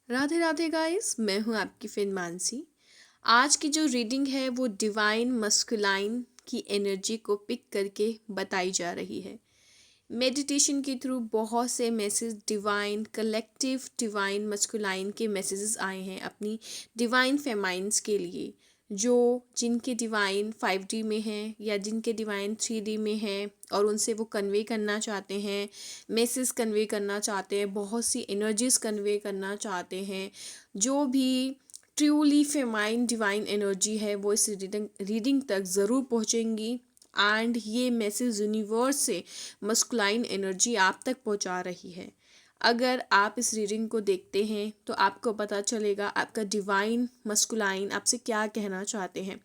Radhe Radhe guys, मैं हूँ आपकी फ्रेंड मानसी। आज की जो रीडिंग है वो डिवाइन मस्कुलाइन की एनर्जी को पिक करके बताई जा रही है। मेडिटेशन के थ्रू बहुत से message divine collective divine masculine के मैसेजेस आए हैं अपनी डिवाइन फेमाइंस के लिए, जो जिनके डिवाइन 5D में हैं या जिनके डिवाइन 3D में हैं और उनसे वो कन्वे करना चाहते हैं, मैसेज कन्वे करना चाहते हैं, बहुत सी एनर्जीज कन्वे करना चाहते हैं। जो भी ट्रूली फेमाइन डिवाइन एनर्जी है वो इस रीडिंग तक ज़रूर पहुँचेंगी। एंड ये मैसेज यूनिवर्स से मस्कुलाइन एनर्जी आप तक पहुंचा रही है। अगर आप इस रीडिंग को देखते हैं तो आपको पता चलेगा आपका डिवाइन मस्कुलाइन आपसे क्या कहना चाहते हैं,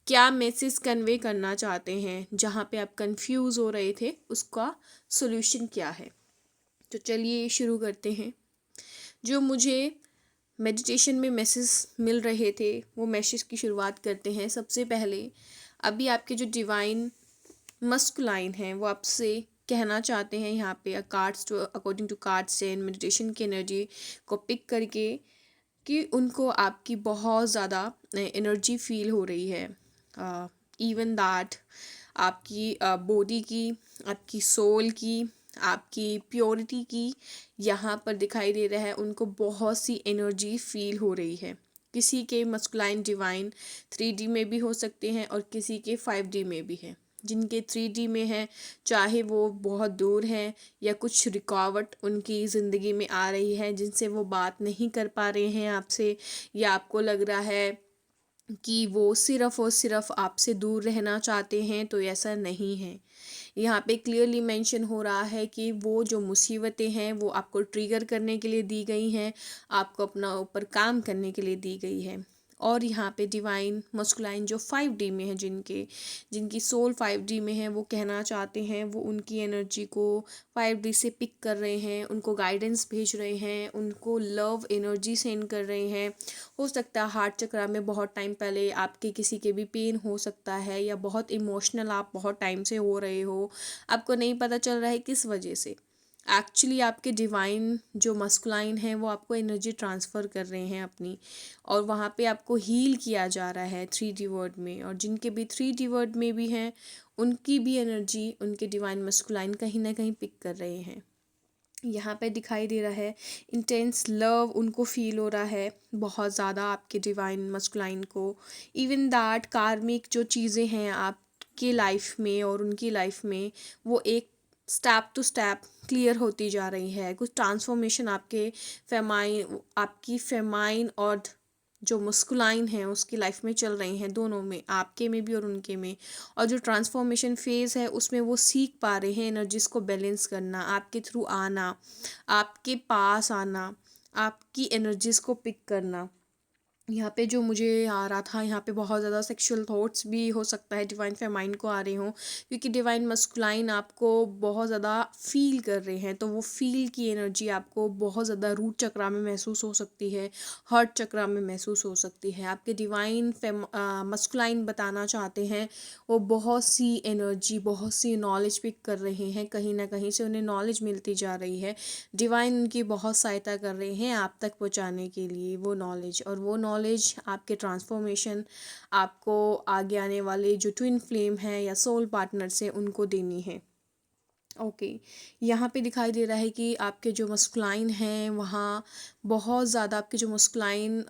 क्या मैसेज कन्वे करना चाहते हैं। जहाँ पे आप कंफ्यूज हो रहे थे उसका सॉल्यूशन क्या है। तो चलिए शुरू करते हैं। जो मुझे मेडिटेशन में मैसेज मिल रहे थे वो मैसेज की शुरुआत करते हैं। सबसे पहले अभी आपके जो डिवाइन मस्कुलाइन है वो आपसे कहना चाहते हैं यहाँ पे cards to according to cards and meditation की एनर्जी को पिक करके कि उनको आपकी बहुत ज़्यादा एनर्जी फील हो रही है। इवन दैट आपकी बॉडी की, आपकी सोल की, आपकी प्योरिटी की यहाँ पर दिखाई दे रहा है। उनको बहुत सी एनर्जी फील हो रही है। किसी के मस्कुलाइन डिवाइन 3D में भी हो सकते हैं और किसी के 5D में भी है। जिनके 3D में है, चाहे वो बहुत दूर हैं या कुछ रुकावट उनकी ज़िंदगी में आ रही है जिनसे वो बात नहीं कर पा रहे हैं आपसे, या आपको लग रहा है कि वो सिर्फ़ और सिर्फ़ आपसे दूर रहना चाहते हैं, तो ऐसा नहीं है। यहाँ पे क्लियरली मेंशन हो रहा है कि वो जो मुसीबतें हैं वो आपको ट्रिगर करने के लिए दी गई हैं, आपको अपना ऊपर काम करने के लिए दी गई है। और यहाँ पे डिवाइन मस्कुलाइन जो 5D में है, जिनकी सोल 5D में है, वो कहना चाहते हैं, वो उनकी एनर्जी को 5D से पिक कर रहे हैं, उनको गाइडेंस भेज रहे हैं, उनको लव एनर्जी सेंड कर रहे हैं। हो सकता है हार्ट चक्रा में बहुत टाइम पहले आपके किसी के भी पेन हो सकता है, या बहुत इमोशनल आप बहुत टाइम से हो रहे हो, आपको नहीं पता चल रहा है किस वजह से। एक्चुअली आपके डिवाइन जो मस्कुलाइन है वो आपको एनर्जी ट्रांसफ़र कर रहे हैं अपनी, और वहाँ पे आपको हील किया जा रहा है 3D वर्ड में। और जिनके भी 3D वर्ड में भी हैं उनकी भी एनर्जी उनके डिवाइन मस्कुलाइन कहीं ना कहीं पिक कर रहे हैं। यहाँ पे दिखाई दे रहा है इंटेंस लव उनको फील हो रहा है बहुत ज़्यादा आपके डिवाइन मस्कुलाइन को। इवन दैट कार्मिक जो चीज़ें हैं आपकी लाइफ में और उनकी लाइफ में, वो एक स्टेप टू स्टेप क्लियर होती जा रही है। कुछ ट्रांसफॉर्मेशन आपकी फेमाइन और जो मस्कुलाइन है उसकी लाइफ में चल रही हैं, दोनों में, आपके में भी और उनके में। और जो ट्रांसफॉर्मेशन फेज़ है उसमें वो सीख पा रहे हैं एनर्जीज को बैलेंस करना, आपके थ्रू आना, आपके पास आना, आपकी एनर्जीज को पिक करना। यहाँ पे जो मुझे आ रहा था, यहाँ पे बहुत ज़्यादा सेक्सुअल थॉट्स भी हो सकता है डिवाइन फेमाइन को आ रहे हों, क्योंकि डिवाइन मस्कुलाइन आपको बहुत ज़्यादा फील कर रहे हैं। तो वो फील की एनर्जी आपको बहुत ज़्यादा रूट चक्रा में महसूस हो सकती है, हार्ट चक्रा में महसूस हो सकती है। आपके डिवाइन मस्कुलाइन बताना चाहते हैं, वो बहुत सी एनर्जी, बहुत सी नॉलेज पिक कर रहे हैं, कहीं ना कहीं से उन्हें नॉलेज मिलती जा रही है। डिवाइन उनकी बहुत सहायता कर रहे हैं आप तक पहुंचाने के लिए वो नॉलेज। और वो नॉलेज आपके ट्रांसफॉर्मेशन आपको आगे आने वाले जो ट्विन फ्लेम है या सोल पार्टनर से उनको देनी है। ओके, यहाँ पे दिखाई दे रहा है कि आपके जो मस्कुलाइन हैं वहाँ बहुत ज़्यादा आपके जो मस्कुलाइन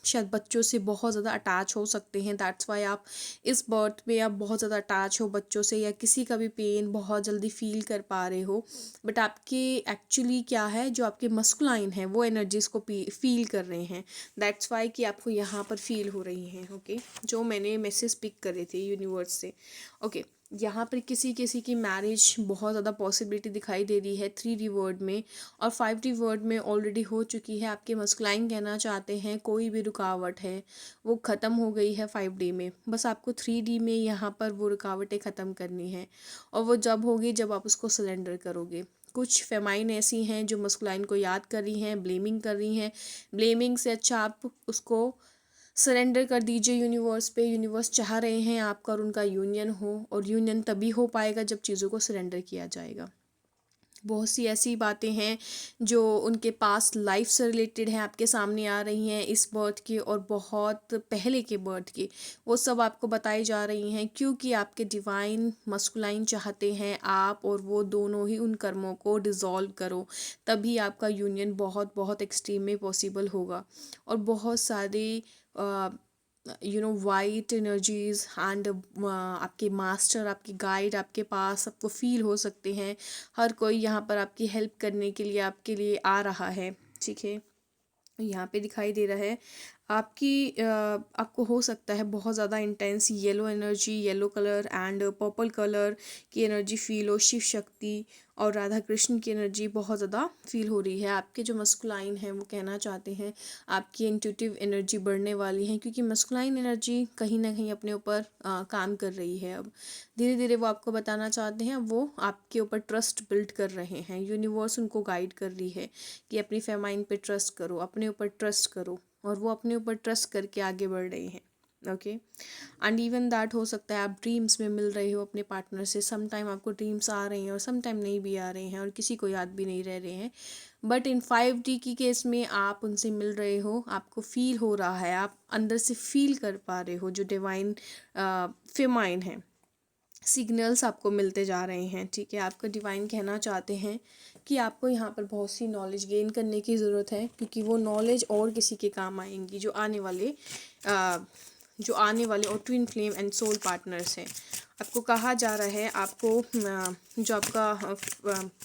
शायद बच्चों से बहुत ज़्यादा अटैच हो सकते हैं। दैट्स वाई आप इस बर्थ में आप बहुत ज़्यादा अटैच हो बच्चों से, या किसी का भी पेन बहुत जल्दी फील कर पा रहे हो। बट आपके एक्चुअली क्या है, जो आपके मस्कुलाइन है वो एनर्जीज को फील कर रहे हैं। दैट्स वाई कि आपको यहाँ पर फील हो रही हैं। ओके, जो मैंने मैसेज पिक करे थे यूनिवर्स से। ओके, यहाँ पर किसी किसी की मैरिज बहुत ज़्यादा पॉसिबिलिटी दिखाई दे रही है 3D वर्ड में, और 5D वर्ड में ऑलरेडी हो चुकी है। आपके मस्कुलाइन कहना चाहते हैं कोई भी रुकावट है वो ख़त्म हो गई है 5D में, बस आपको 3D में यहाँ पर वो रुकावटें ख़त्म करनी है। और वो जब होगी जब आप उसको सरेंडर करोगे। कुछ फेमाइन ऐसी हैं जो मस्कुलाइन को याद कर रही हैं, ब्लेमिंग कर रही हैं। ब्लेमिंग से अच्छा आप उसको सरेंडर कर दीजिए यूनिवर्स पे। यूनिवर्स चाह रहे हैं आपका और उनका यूनियन हो, और यूनियन तभी हो पाएगा जब चीज़ों को सरेंडर किया जाएगा। बहुत सी ऐसी बातें हैं जो उनके पास लाइफ से रिलेटेड हैं, आपके सामने आ रही हैं, इस बर्थ की और बहुत पहले के बर्थ की। वो सब आपको बताई जा रही हैं, क्योंकि आपके डिवाइन मस्कुलाइन चाहते हैं आप और वो दोनों ही उन कर्मों को डिज़ोल्व करो। तभी आपका यूनियन बहुत बहुत एक्सट्रीम में पॉसिबल होगा। और बहुत सारे वाइट एनर्जीज एंड आपके मास्टर, आपके गाइड आपके पास आपको फील हो सकते हैं। हर कोई यहाँ पर आपकी हेल्प करने के लिए आपके लिए आ रहा है, ठीक है। यहाँ पे दिखाई दे रहा है आपको हो सकता है बहुत ज़्यादा intense yellow energy, yellow colour and purple colour की एनर्जी फील हो। शिव शक्ति और राधा कृष्ण की एनर्जी बहुत ज़्यादा फील हो रही है। आपके जो मस्कुलाइन हैं वो कहना चाहते हैं आपकी इंट्यूटिव एनर्जी बढ़ने वाली है, क्योंकि मस्कुलाइन एनर्जी कहीं ना कहीं अपने ऊपर काम कर रही है। अब धीरे धीरे वो आपको बताना चाहते हैं, वो आपके ऊपर ट्रस्ट बिल्ड कर रहे हैं। यूनिवर्स उनको गाइड कर रही है कि अपनी फेमाइन पे ट्रस्ट करो, अपने ऊपर ट्रस्ट करो, और वो अपने ऊपर ट्रस्ट करके आगे बढ़ रहे हैं। ओके, एंड इवन दैट हो सकता है आप ड्रीम्स में मिल रहे हो अपने पार्टनर से। सम टाइम आपको ड्रीम्स आ रहे हैं और सम टाइम नहीं भी आ रहे हैं और किसी को याद भी नहीं रह रहे हैं। बट इन 5D की केस में आप उनसे मिल रहे हो, आपको फील हो रहा है, आप अंदर से फील कर पा रहे हो जो डिवाइन फेमाइन है। सिग्नल्स आपको मिलते जा रहे हैं, ठीक है। आपका डिवाइन कहना चाहते हैं कि आपको यहाँ पर बहुत सी नॉलेज गेन करने की ज़रूरत है, क्योंकि वो नॉलेज और किसी के काम आएंगी जो आने वाले और twin flame and soul partners हैं। आपको कहा जा रहा है आपको जो आपका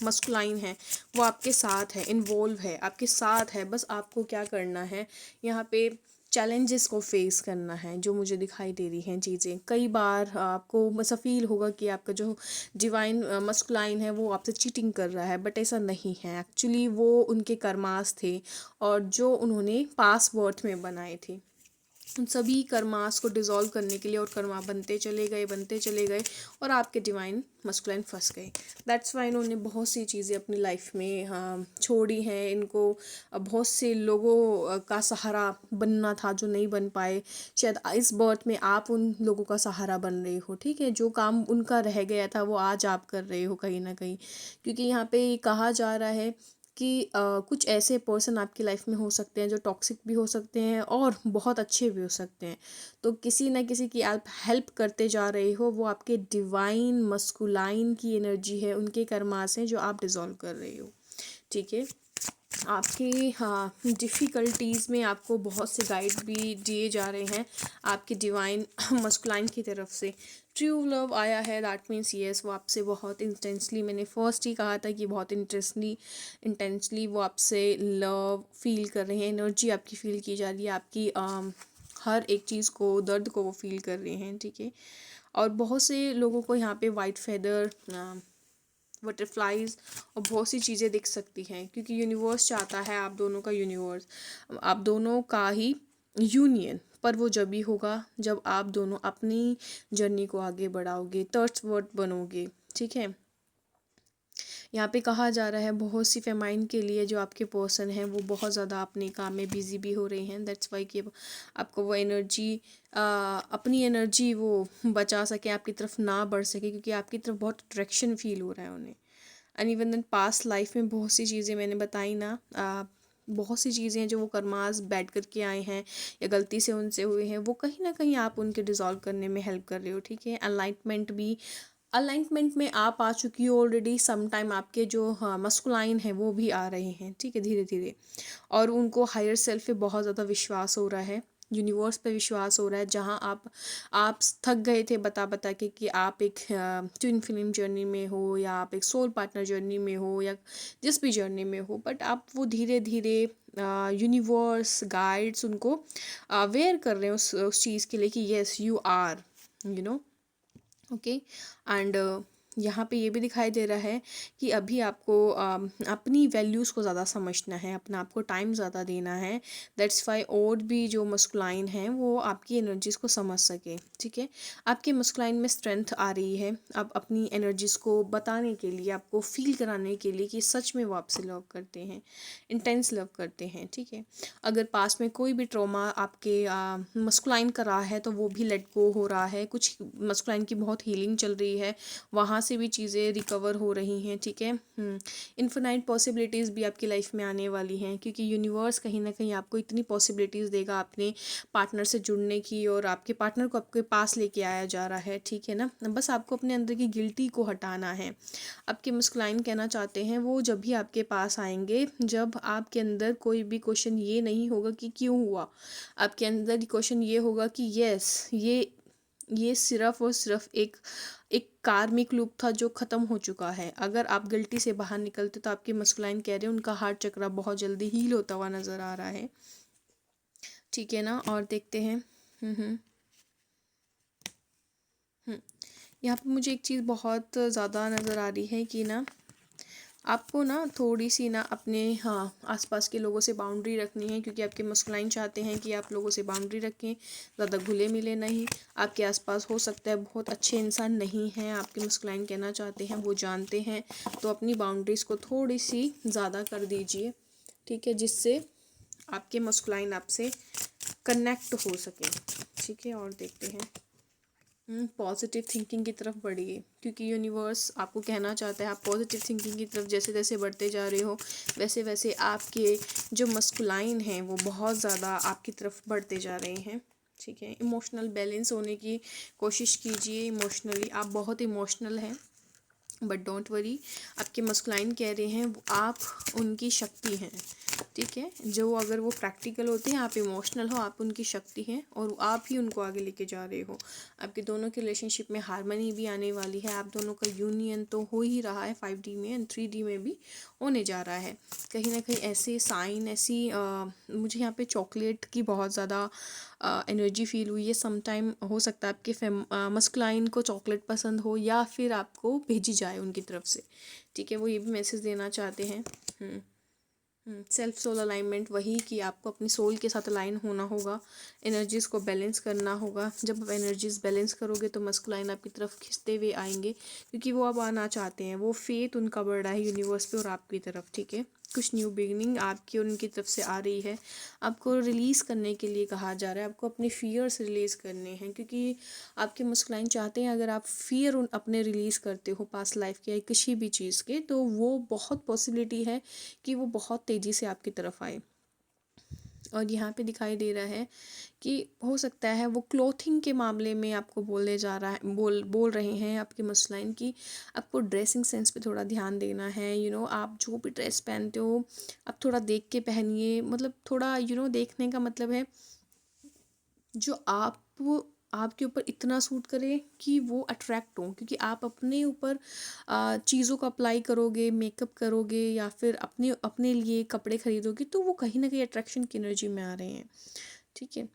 मस्कुलाइन है वो आपके साथ है, इन्वॉल्व है, आपके साथ है। बस आपको क्या करना है, यहाँ पे चैलेंजेस को फेस करना है। जो मुझे दिखाई दे रही हैं चीज़ें, कई बार आपको ऐसा फील होगा कि आपका जो डिवाइन मस्कुलाइन है वो आपसे चीटिंग कर रहा है, बट ऐसा नहीं है। एक्चुअली वो उनके कर्मास थे और जो उन्होंने पास बर्थ में बनाए थे, उन सभी कर्मास को डिज़ोल्व करने के लिए, और कर्मा बनते चले गए और आपके डिवाइन मस्कुलाइन फंस गए। दैट्स वाई इन्होंने बहुत सी चीज़ें अपनी लाइफ में छोड़ी हैं। इनको बहुत से लोगों का सहारा बनना था जो नहीं बन पाए। शायद इस बर्थ में आप उन लोगों का सहारा बन रहे हो, ठीक है। जो काम उनका रह गया था वो आज आप कर रहे हो कहीं ना कहीं, क्योंकि यहाँ पे कहा जा रहा है कि कुछ ऐसे पर्सन आपकी लाइफ में हो सकते हैं जो टॉक्सिक भी हो सकते हैं और बहुत अच्छे भी हो सकते हैं। तो किसी ना किसी की आप हेल्प करते जा रहे हो, वो आपके डिवाइन मस्कुलाइन की एनर्जी है, उनके कर्मास हैं जो आप डिज़ोल्व कर रहे हो, ठीक है। आपकी डिफ़िकल्टीज़ में आपको बहुत से गाइड भी दिए जा रहे हैं आपके डिवाइन मस्कुलाइन की तरफ से। ट्रू लव आया है, दैट मीन्स येस वो आपसे बहुत इंटेंसली, मैंने फर्स्ट ही कहा था कि बहुत इंटेंसली वो आपसे लव फील कर रहे हैं। एनर्जी आपकी फ़ील की जा रही है, आपकी हर एक चीज़ को, दर्द को वो फील कर रहे हैं, ठीक है। और बहुत से लोगों को यहाँ पे वाइट फेदर, बटरफ्लाइज और बहुत सी चीज़ें दिख सकती हैं, क्योंकि यूनिवर्स चाहता है आप दोनों का ही यूनियन। पर वो जब भी होगा जब आप दोनों अपनी जर्नी को आगे बढ़ाओगे, थर्स्ट वर्ड बनोगे, ठीक है। यहाँ पे कहा जा रहा है बहुत सी फेमाइन के लिए जो आपके पर्सन हैं वो बहुत ज़्यादा अपने काम में बिजी भी हो रहे हैं। दैट्स वाई कि आपको वो एनर्जी, अपनी एनर्जी वो बचा सके, आपकी तरफ ना बढ़ सके, क्योंकि आपकी तरफ बहुत अट्रैक्शन फील हो रहा है उन्हें। And even than past life में बहुत सी चीज़ें मैंने बताई ना, बहुत सी चीज़ें हैं जो वो कर्मास बैठ करके आए हैं या गलती से उनसे हुए हैं, वो कहीं ना कहीं आप उनके डिज़ोल्व करने में हेल्प कर रहे हो, ठीक है। अलाइनमेंट में आप आ चुकी हो ऑलरेडी। सम टाइम आपके जो मस्कुलाइन है वो भी आ रहे हैं, ठीक है, धीरे धीरे। और उनको हायर सेल्फ पे बहुत ज़्यादा विश्वास हो रहा है, यूनिवर्स पे विश्वास हो रहा है। जहाँ आप थक गए थे बता बता के कि आप एक ट्विन फिल्म जर्नी में हो या आप एक सोल पार्टनर जर्नी में हो या जिस भी जर्नी में हो, बट आप वो धीरे धीरे यूनिवर्स गाइड्स उनको अवेयर कर रहे हैं उस चीज़ के लिए कि yes you are, you know, okay. And यहाँ पे ये भी दिखाई दे रहा है कि अभी आपको अपनी वैल्यूज़ को ज़्यादा समझना है, अपना आपको टाइम ज़्यादा देना है। दैट्स वाई और भी जो मस्कुलाइन हैं वो आपकी एनर्जीज़ को समझ सके, ठीक है। आपके मस्कुलाइन में स्ट्रेंथ आ रही है अब अपनी एनर्जीज़ को बताने के लिए, आपको फील कराने के लिए कि सच में वो आपसे लव करते हैं, इंटेंस लव करते हैं, ठीक है। अगर पास में कोई भी ट्रॉमा आपके मस्कुलाइन का रहा है तो वो भी लेट गो हो रहा है। कुछ मस्कुलाइन की बहुत हीलिंग चल रही है, वहाँ से भी चीज़ें रिकवर हो रही हैं, ठीक है। इन्फिनाइट पॉसिबिलिटीज़ भी आपकी लाइफ में आने वाली हैं, क्योंकि यूनिवर्स कहीं ना कहीं आपको इतनी पॉसिबिलिटीज़ देगा अपने पार्टनर से जुड़ने की, और आपके पार्टनर को आपके पास लेके आया जा रहा है, ठीक है ना। बस आपको अपने अंदर की गिल्टी को हटाना है। आपके मस्कुलाइन कहना चाहते हैं वो जब भी आपके पास आएंगे जब आपके अंदर कोई भी क्वेश्चन ये नहीं होगा कि क्यों हुआ, आपके अंदर क्वेश्चन ये होगा कि यस, ये सिर्फ और सिर्फ एक एक कार्मिक लूप था जो ख़त्म हो चुका है। अगर आप गिल्टी से बाहर निकलते तो आपके मस्कुलाइन कह रहे हैं उनका हार्ट चक्र बहुत जल्दी हील होता हुआ नज़र आ रहा है, ठीक है ना। और देखते हैं। यहाँ पे मुझे एक चीज़ बहुत ज़्यादा नज़र आ रही है कि ना आपको ना थोड़ी सी ना अपने आसपास के लोगों से बाउंड्री रखनी है, क्योंकि आपके मस्कुलाइन चाहते हैं कि आप लोगों से बाउंड्री रखें, ज़्यादा घुले मिले नहीं। आपके आसपास हो सकता है बहुत अच्छे इंसान नहीं हैं, आपके मस्कुलाइन कहना चाहते हैं वो जानते हैं, तो अपनी बाउंड्रीज़ को थोड़ी सी ज़्यादा कर दीजिए, ठीक है, जिससे आपके मस्कुलाइन आपसे कनेक्ट हो सके, ठीक है। और देखते हैं। पॉजिटिव थिंकिंग की तरफ बढ़िए, क्योंकि यूनिवर्स आपको कहना चाहता है आप पॉजिटिव थिंकिंग की तरफ जैसे जैसे बढ़ते जा रहे हो वैसे वैसे आपके जो मस्कुलाइन हैं वो बहुत ज़्यादा आपकी तरफ बढ़ते जा रहे हैं, ठीक है। इमोशनल बैलेंस होने की कोशिश कीजिए। इमोशनली आप बहुत इमोशनल हैं, बट डोंट वरी, आपके मस्कुलाइन कह रहे हैं आप उनकी शक्ति हैं, ठीक है। जो अगर वो प्रैक्टिकल होते हैं, आप इमोशनल हो, आप उनकी शक्ति हैं और आप ही उनको आगे लेके जा रहे हो। आपके दोनों के रिलेशनशिप में हार्मनी भी आने वाली है, आप दोनों का यूनियन तो हो ही रहा है 5D में एंड 3D में भी होने जा रहा है। कहीं ना कहीं ऐसे साइन ऐसी मुझे यहाँ पे चॉकलेट की बहुत ज़्यादा एनर्जी फील हुई है। समटाइम हो सकता है आपके मस्कुलाइन को चॉकलेट पसंद हो या फिर आपको भेजी जाए उनकी तरफ से, ठीक है। वो ये भी मैसेज देना चाहते हैं। सेल्फ सोल अलाइनमेंट, वही कि आपको अपनी सोल के साथ अलाइन होना होगा, एनर्जीज़ को बैलेंस करना होगा। जब आप एनर्जीज बैलेंस करोगे तो मस्कुलाइन आपकी तरफ खिंचते हुए आएंगे, क्योंकि वो अब आना चाहते हैं, वो फेथ उनका बढ़ रहा है यूनिवर्स पे और आपकी तरफ, ठीक है। कुछ न्यू बिगनिंग आपकी और उनकी तरफ से आ रही है। आपको रिलीज़ करने के लिए कहा जा रहा है, आपको अपने फियर्स रिलीज़ करने हैं, क्योंकि आपके मस्कुलाइन चाहते हैं अगर आप फियर अपने रिलीज़ करते हो पास्ट लाइफ के या किसी भी चीज़ के, तो वो बहुत पॉसिबिलिटी है कि वो बहुत तेज़ी से आपकी तरफ आए। और यहाँ पे दिखाई दे रहा है कि हो सकता है वो क्लोथिंग के मामले में आपको बोलने जा रहा है, बोल रहे हैं आपके मस्कुलाइन की आपको ड्रेसिंग सेंस पे थोड़ा ध्यान देना है। आप जो भी ड्रेस पहनते हो आप थोड़ा देख के पहनिए, मतलब थोड़ा देखने का मतलब है जो आपके ऊपर इतना सूट करे कि वो अट्रैक्ट हो, क्योंकि आप अपने ऊपर चीज़ों को अप्लाई करोगे, मेकअप करोगे या फिर अपने अपने लिए कपड़े खरीदोगे, तो वो कहीं ना कहीं अट्रैक्शन की एनर्जी में आ रहे हैं, ठीक है।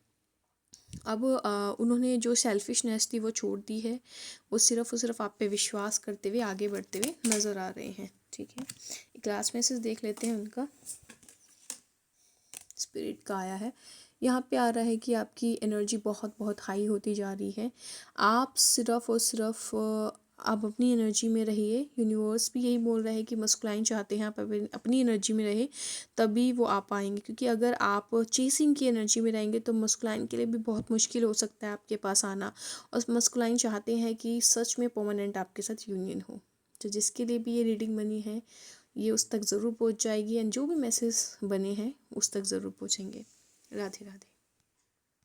अब उन्होंने जो सेल्फिशनेस थी वो छोड़ दी है, वो सिर्फ आप पे विश्वास करते हुए आगे बढ़ते हुए नज़र आ रहे हैं, ठीक है। एक लास्ट मैसेज देख लेते हैं उनका। स्पिरिट का आया है, यहाँ पे आ रहा है कि आपकी एनर्जी बहुत बहुत हाई होती जा रही है। आप सिर्फ और सिर्फ आप अपनी एनर्जी में रहिए। यूनिवर्स भी यही बोल रहा है कि मस्कुलाइन चाहते हैं आप अपनी एनर्जी में रहे, तभी वो आ पाएंगे, क्योंकि अगर आप चेसिंग की एनर्जी में रहेंगे तो मस्कुलाइन के लिए भी बहुत मुश्किल हो सकता है आपके पास आना। और मस्कुलाइन चाहते हैं कि सच में परमानेंट आपके साथ यूनियन हो। तो जिसके लिए भी ये रीडिंग बनी है ये उस तक ज़रूर पहुंच जाएगी, एंड जो भी मैसेज बने हैं उस तक ज़रूर पहुंचेंगे। राधे राधे।